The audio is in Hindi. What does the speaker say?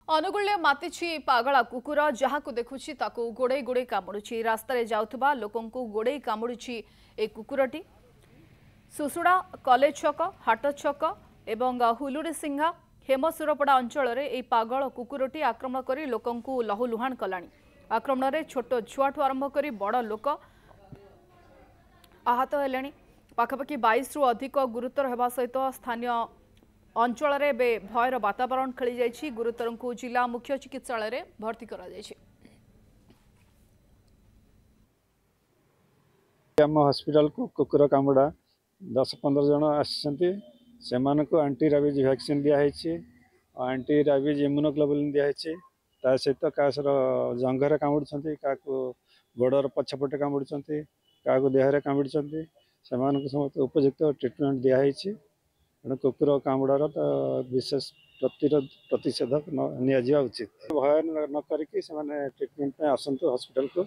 अनुगुल्य मातिछि पागला कुकुर जहाक देखुछि ताकू गोड़े गोड़े कामुड़ुछि रास्तार जाउथबा लोकंकु गोड़े कामुड़ुछि ए कुकुरटी सुसुड़ा कलेज छक हाट छक एवं हुलुरी सिंघा हेमसुरपड़ा अंचल में पागल कुकुरटी आक्रमण कर लोकंकु लहुलुहाण कलानी आक्रमण में छोट छुआठू आरंभ कर बड़ लोक आहत हेलेनी पाखापाखि 22 रु अधिक गुरुतर होगा सहित स्थानीय अंचल में भयर वातावरण खेली जाइछि गुरुतर को जिला मुख्य चिकित्सालय में भर्ती करा जाइछि। आम हॉस्पिटल को कुकुर कामुड़ा 10-15 जन आसछन्ति सेमानको एंटी राबिज वैक्सीन दिखाई एंटी राबिज इम्यूनोग्लोबुलिन दिखाई ता सहित कासर जंघर कामुड़ी क्या गोड़र पछपटे कामुड़ी क्या देहरे कामुड़ी से समस्त उपयुक्त ट्रिटमेंट दिखाई तेणु कुकुर कामुड़ार विशेष प्रतिषेधक निया उचित भय न करिकी ट्रिटमेंट आसतु हॉस्पिटल को।